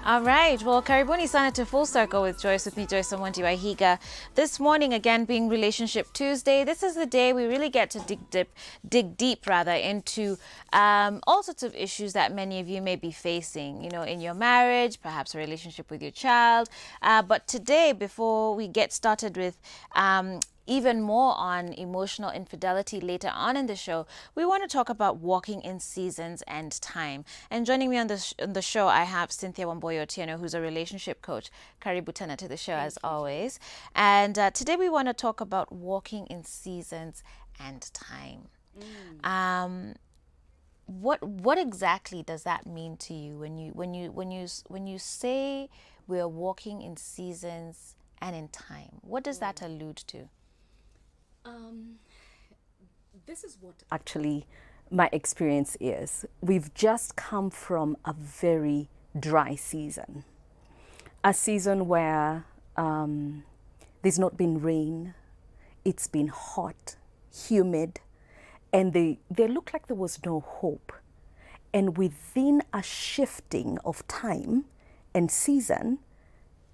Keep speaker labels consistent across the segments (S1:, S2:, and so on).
S1: All right. Well, karibuni sana to Full Circle with Joyce, with me, Joyce Omondi Wahiga. This morning, again, being Relationship Tuesday, this is the day we really get to dig deep into all sorts of issues that many of you may be facing, in your marriage, perhaps a relationship with your child. But today, before we get started with even more on emotional infidelity later on in the show, we want to talk about walking in seasons and time. And joining me on the show, I have Cynthia Wamboyo Otieno, who's a relationship coach. Karibu tena to the show, as always. And today we want to talk about walking in seasons and time. What exactly does that mean to you when you say we're walking in seasons and in time? What does that allude to?
S2: This is what actually my experience is. We've just come from a very dry season, a season where there's not been rain, it's been hot, humid, and they looked like there was no hope. And within a shifting of time and season,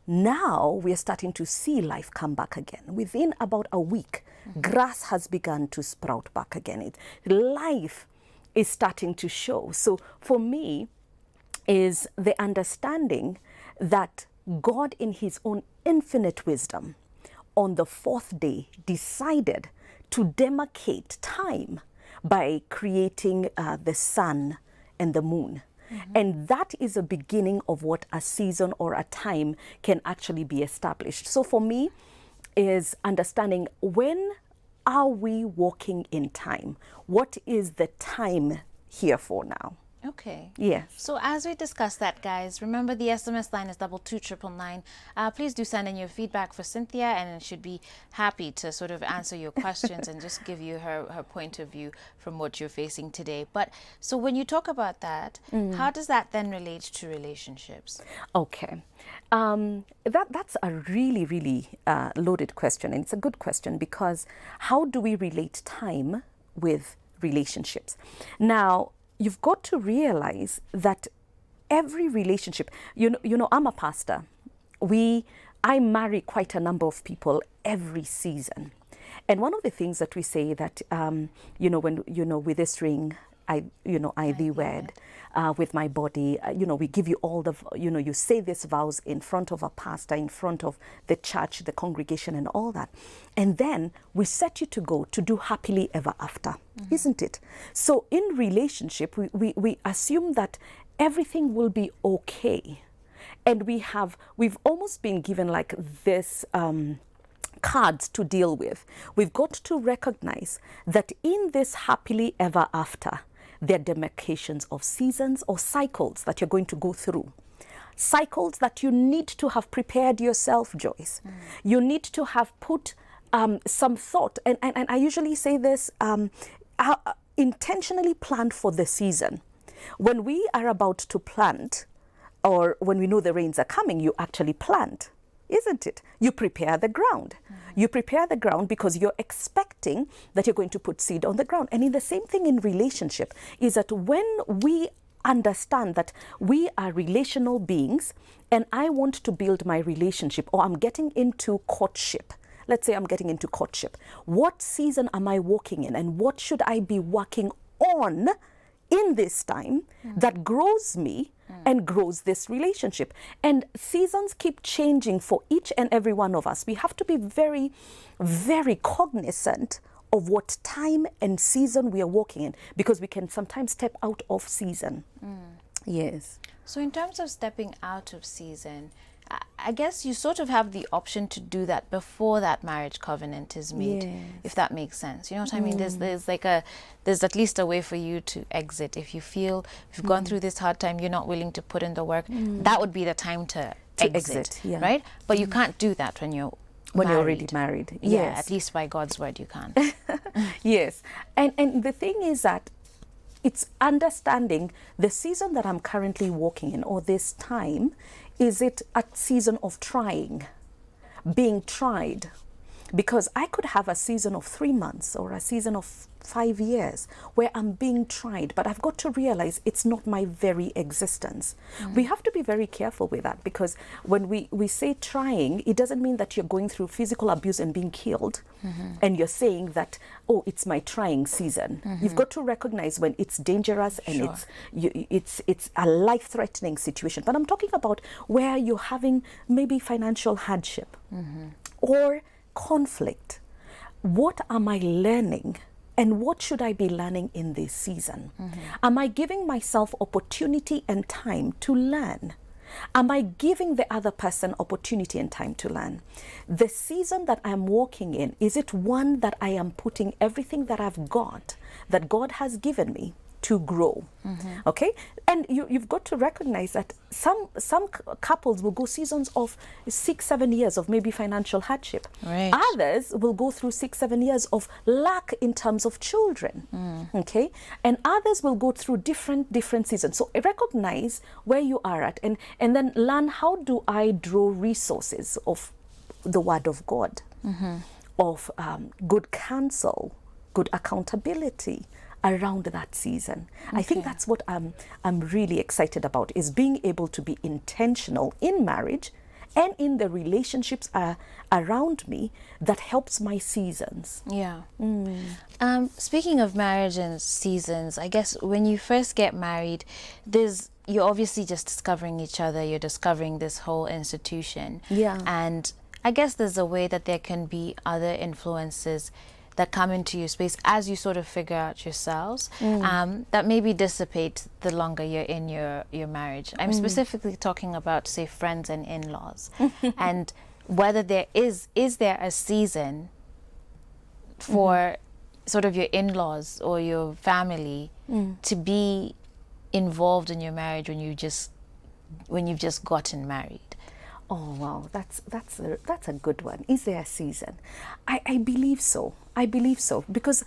S2: now we're starting to see life come back again. Within about a week, grass has begun to sprout back again. Life is starting to show. So for me, is the understanding that God in his own infinite wisdom on the fourth day decided to demarcate time by creating the sun and the moon. And that is a beginning of what a season or a time can actually be established. So for me is understanding, when are we walking in time? What is the time here for now?
S1: Okay.
S2: Yes.
S1: So as we discuss that, guys, remember the SMS line is 22999. Please do send in your feedback for Cynthia, and she'd be happy to sort of answer your questions and just give you her point of view from what you're facing today. But so when you talk about that, how does that then relate to relationships?
S2: Okay. That's a really loaded question, and it's a good question, because how do we relate time with relationships? Now, you've got to realize that every relationship, I'm a pastor. I marry quite a number of people every season. And one of the things that we say that, with this ring, I thee wed, with my body, we give you all the, you say these vows in front of a pastor, in front of the church, the congregation and all that. And then we set you to go to do happily ever after, isn't it? So in relationship, we assume that everything will be okay. And we've almost been given like this, cards to deal with. We've got to recognize that in this happily ever after, there are demarcations of seasons or cycles that you're going to go through. Cycles that you need to have prepared yourself, Joyce. You need to have put some thought, and I usually say this, intentionally planned for the season. When we are about to plant, or when we know the rains are coming, you actually plant, isn't it? You prepare the ground. You prepare the ground because you're expecting that you're going to put seed on the ground. And in the same thing in relationship is that when we understand that we are relational beings and I want to build my relationship, or I'm getting into courtship. Let's say I'm getting into courtship. What season am I walking in, and what should I be working on in this time that grows me and grows this relationship? And seasons keep changing for each and every one of us. We have to be very, very cognizant of what time and season we are walking in, because we can sometimes step out of season. Yes.
S1: So in terms of stepping out of season, I guess you sort of have the option to do that before that marriage covenant is made, if that makes sense. You know what I mean? There's at least a way for you to exit. If you feel you've gone through this hard time, you're not willing to put in the work, that would be the time to exit, right? But you can't do that when you're
S2: already married.
S1: Yeah,
S2: Yes.
S1: at least by God's word you can't.
S2: Yes. And the thing is that it's understanding the season that I'm currently walking in, or this time. Is it a season of trying, being tried? Because I could have a season of 3 months or a season of 5 years where I'm being tried, but I've got to realize it's not my very existence. We have to be very careful with that, because when we say trying, it doesn't mean that you're going through physical abuse and being killed and you're saying that, oh, it's my trying season. You've got to recognize when it's dangerous and it's a life-threatening situation. But I'm talking about where you're having maybe financial hardship or conflict. What am I learning? And what should I be learning in this season? Am I giving myself opportunity and time to learn? Am I giving the other person opportunity and time to learn? The season that I'm walking in, is it one that I am putting everything that I've got, that God has given me, to grow? Okay, and you've got to recognize that some couples will go seasons of 6-7 years of maybe financial hardship.
S1: Right.
S2: Others will go through 6-7 years of lack in terms of children. Okay, and others will go through different seasons. So recognize where you are at, and then learn, how do I draw resources of the Word of God, of good counsel, good accountability around that season. I think that's what I'm really excited about, is being able to be intentional in marriage and in the relationships around me that helps my seasons.
S1: Yeah. Speaking of marriage and seasons, I guess when you first get married, you're obviously just discovering each other, you're discovering this whole institution.
S2: Yeah.
S1: And I guess there's a way that there can be other influences that come into your space as you sort of figure out yourselves, that maybe dissipate the longer you're in your marriage. I'm specifically talking about, say, friends and in-laws, and whether is there a season for sort of your in-laws or your family to be involved in your marriage when you've just gotten married?
S2: Oh wow, that's a good one. Is there a season? I believe so. I believe so, because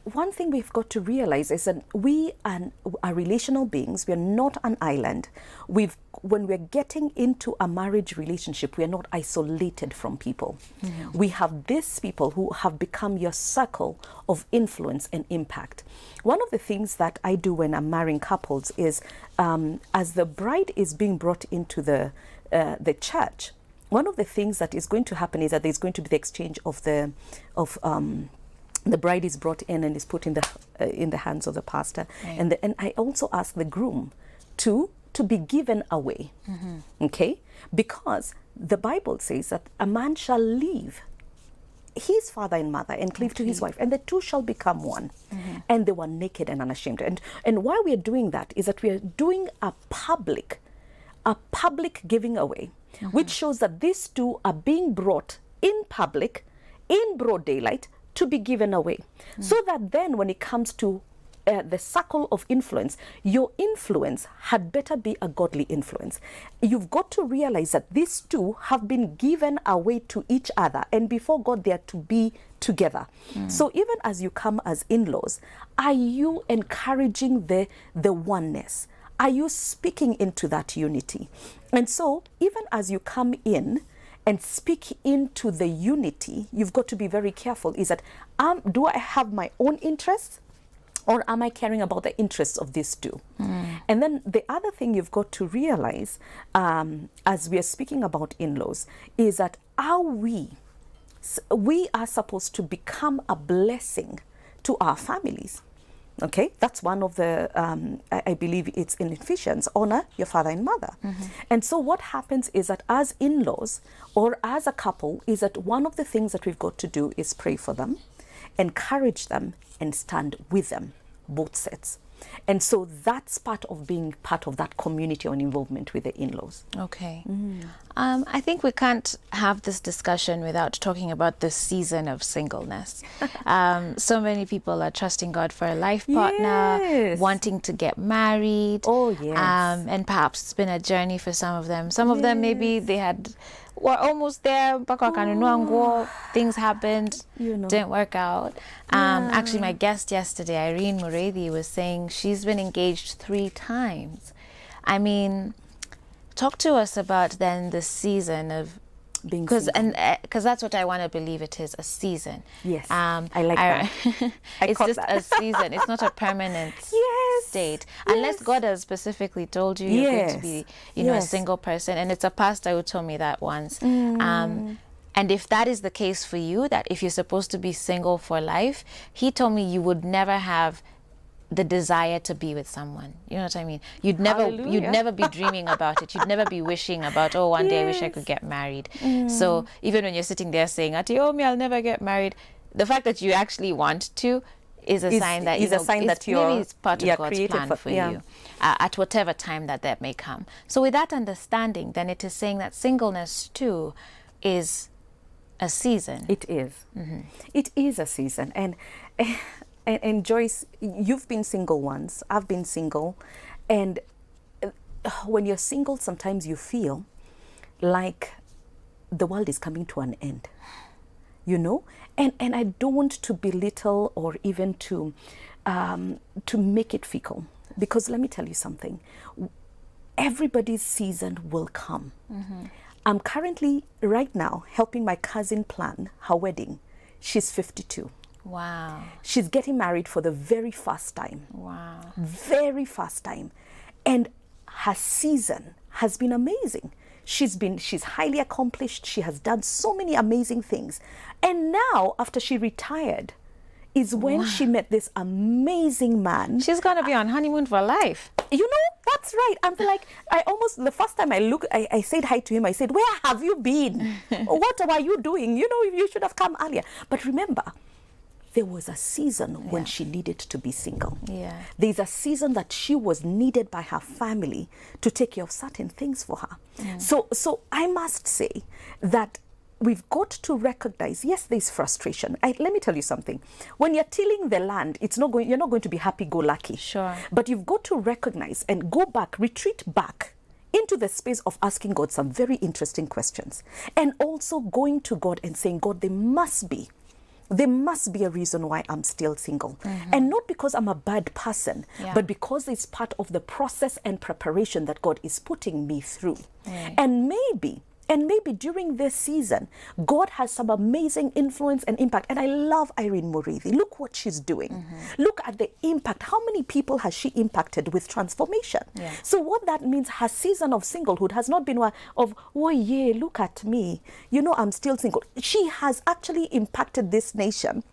S2: one thing we've got to realize is that we are relational beings. We are not an island. When we're getting into a marriage relationship, we are not isolated from people. We have these people who have become your circle of influence and impact. One of the things that I do when I'm marrying couples is, as the bride is being brought into the church, one of the things that is going to happen is that there's going to be the exchange of the bride is brought in and is put in the hands of the pastor, and I also ask the groom to be given away, okay, because the Bible says that a man shall leave his father and mother and cleave to his wife, and the two shall become one. And they were naked and unashamed. And why we are doing that is that we are doing a public giving away, which shows that these two are being brought in public, in broad daylight, to be given away. So that then when it comes to the circle of influence, your influence had better be a godly influence. You've got to realize that these two have been given away to each other, and before God they are to be together. So even as you come as in-laws, are you encouraging the oneness? Are you speaking into that unity? And so even as you come in and speak into the unity, you've got to be very careful. Is that, do I have my own interests, or am I caring about the interests of these two? And then the other thing you've got to realize, as we are speaking about in-laws, is that we are supposed to become a blessing to our families. Okay, that's one of the, I believe it's in Ephesians, honor your father and mother. And so what happens is that as in-laws or as a couple, is that one of the things that we've got to do is pray for them, encourage them, and stand with them, both sets. And so that's part of being part of that community and involvement with the in-laws.
S1: Okay. I think we can't have this discussion without talking about the season of singleness. So many people are trusting God for a life partner, wanting to get married.
S2: Oh, yes.
S1: And perhaps it's been a journey for some of them. Some of them, maybe they were almost there, things happened, didn't work out. Actually, my guest yesterday, Irene Mureithi, was saying she's been engaged 3 times. I mean, talk to us about then the season of
S2: Being
S1: Because
S2: single.
S1: that's what I want to believe it is, a season.
S2: Yes, I like that.
S1: It's
S2: caught
S1: just
S2: that.
S1: a season. It's not a permanent
S2: Yes,
S1: state.
S2: yes.
S1: Unless God has specifically told you you're going to
S2: Yes,
S1: be, you know, a
S2: yes.
S1: single person. And it's a pastor who told me that once. And if that is the case for you, that if you're supposed to be single for life, he told me you would never have the desire to be with someone. You know what I mean? You'd
S2: Hallelujah.
S1: never be dreaming about it. You'd never be wishing about, oh, one day I wish I could get married. So even when you're sitting there saying, Ati, oh, me, I'll never get married, the fact that you actually want to is a sign that,
S2: is a sign that
S1: maybe it's part of God's
S2: created
S1: plan for you at whatever time that may come. So with that understanding, then it is saying that singleness too is a season.
S2: It is. It is a season. And Joyce, you've been single once. I've been single. And when you're single, sometimes you feel like the world is coming to an end. You know? And I don't want to belittle or even to make it fickle. Because let me tell you something. Everybody's season will come. I'm currently, right now, helping my cousin plan her wedding. She's 52.
S1: Wow.
S2: She's getting married for the very first time.
S1: Wow.
S2: Very first time. And her season has been amazing. She's highly accomplished. She has done so many amazing things. And now, after she retired, is when she met this amazing man.
S1: She's going to be on honeymoon for life.
S2: You know, that's right. I'm like, the first time I said hi to him, I said, where have you been? What were you doing? You know, you should have come earlier. But remember, there was a season when she needed to be single.
S1: Yeah.
S2: There's a season that she was needed by her family to take care of certain things for her. So I must say that we've got to recognize, yes, there's frustration. Let me tell you something. When you're tilling the land, you're not going to be happy-go-lucky.
S1: Sure.
S2: But you've got to recognize and go back, retreat back into the space of asking God some very interesting questions. And also going to God and saying, God, there must be a reason why I'm still single. And not because I'm a bad person, but because it's part of the process and preparation that God is putting me through.
S1: Right.
S2: And maybe during this season, God has some amazing influence and impact. And I love Irene Murithi. Look what she's doing. Look at the impact. How many people has she impacted with transformation?
S1: Yeah.
S2: So what that means, her season of singlehood has not been one of, oh yeah, look at me. You know, I'm still single. She has actually impacted this nation,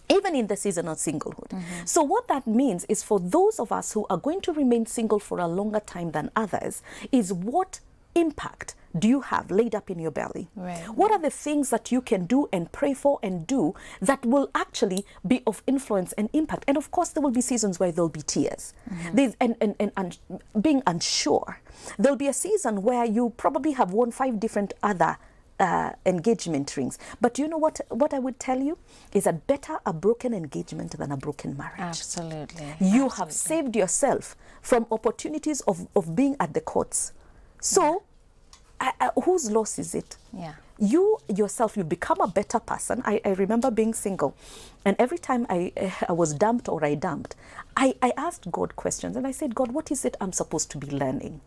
S2: even in the season of singlehood. So what that means is, for those of us who are going to remain single for a longer time than others, is what impact do you have laid up in your belly?
S1: Right.
S2: What are the things that you can do and pray for and do that will actually be of influence and impact? And of course, there will be seasons where there'll be tears. And being unsure. There'll be a season where you probably have worn 5 different other engagement rings. But you know what I would tell you is that better a broken engagement than a broken marriage.
S1: Absolutely.
S2: You have saved yourself from opportunities of being at the courts. So whose loss is it?
S1: Yeah.
S2: You yourself, you become a better person. I remember being single, and every time I was dumped or I dumped, I asked God questions, and I said, God, what is it I'm supposed to be learning?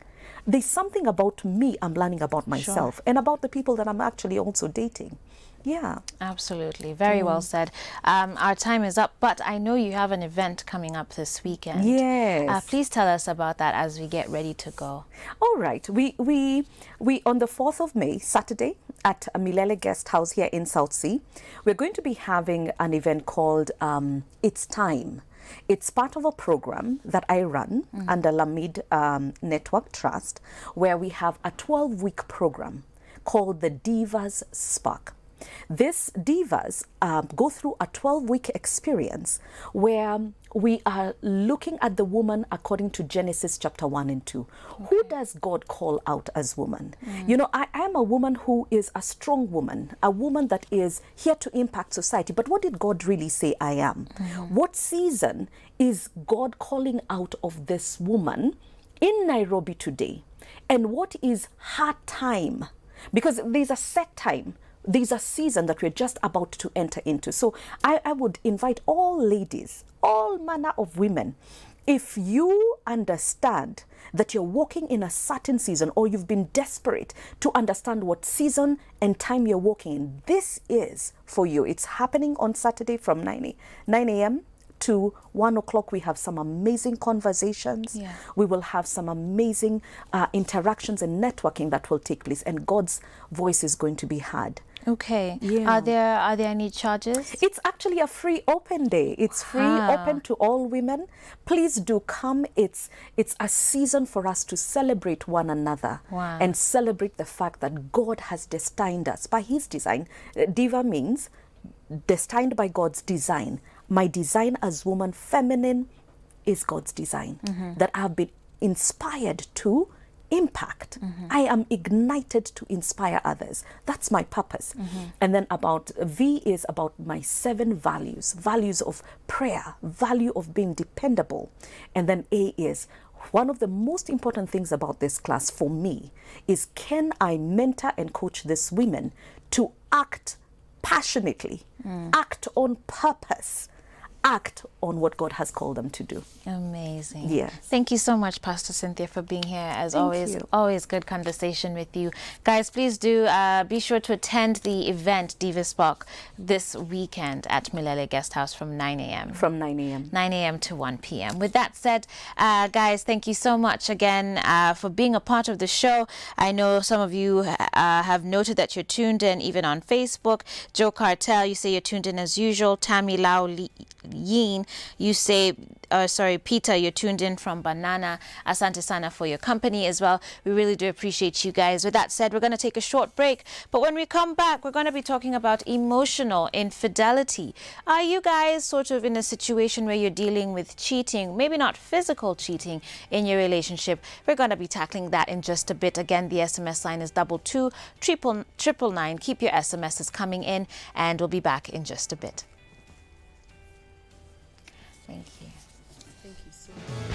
S2: There's something about me I'm learning about myself and about the people that I'm actually also dating. Yeah.
S1: Absolutely. Very well said. Our time is up, but I know you have an event coming up this weekend.
S2: Yes.
S1: Please tell us about that as we get ready to go.
S2: All right. We on the 4th of May, Saturday, at Milele Guest House here in South Sea, we're going to be having an event called It's Time. It's part of a program that I run under Lamid Network Trust, where we have a 12-week program called the Divas Spark. These divas go through a 12-week experience where we are looking at the woman according to Genesis chapter 1 and 2. Okay. Who does God call out as woman? You know, I am a woman who is a strong woman, a woman that is here to impact society. But what did God really say I am? What season is God calling out of this woman in Nairobi today? And what is her time? Because there's a set time. There's a season that we're just about to enter into. So I would invite all ladies, all manner of women, If you understand that you're walking in a certain season, or you've been desperate to understand what season and time you're walking in, this is for you. It's happening on Saturday from 9 a.m. to 1 o'clock. We have some amazing conversations.
S1: Yeah.
S2: We will have some amazing interactions and networking that will take place, and God's voice is going to be heard.
S1: Okay.
S2: Yeah.
S1: Are there any charges?
S2: It's actually a free open day. It's free, open to all women. Please do come. It's a season for us to celebrate one another.
S1: Wow.
S2: And celebrate the fact that God has destined us by his design. Diva means destined by God's design. My design as woman, feminine, is God's design. That I've been inspired to impact. I am ignited to inspire others. That's my purpose. And then about V is about my 7 values. Values of prayer, value of being dependable. And then A is, one of the most important things about this class for me is, can I mentor and coach these women to act passionately, act on purpose, act on what God has called them to do.
S1: Amazing.
S2: Yes.
S1: Thank you so much, Pastor Cynthia, for being here. As
S2: Thank
S1: always,
S2: you.
S1: always good conversation with you. Guys, please do be sure to attend the event, Divas Spark, this weekend at Milele Guest House from 9 a.m.
S2: From 9 a.m.
S1: 9 a.m. to 1 p.m. With that said, guys, thank you so much again for being a part of the show. I know some of you have noted that you're tuned in even on Facebook. Joe Cartel, you say you're tuned in as usual. Tammy Lau Yin, you say, Peter, you're tuned in from Banana. Asante sana for your company as well. We really do appreciate you guys. With that said, we're going to take a short break. But when we come back, we're going to be talking about emotional infidelity. Are you guys sort of in a situation where you're dealing with cheating, maybe not physical cheating in your relationship? We're going to be tackling that in just a bit. Again, the SMS line is 22 999. Keep your SMSs coming in, and we'll be back in just a bit. Thank you.
S2: Thank you so much.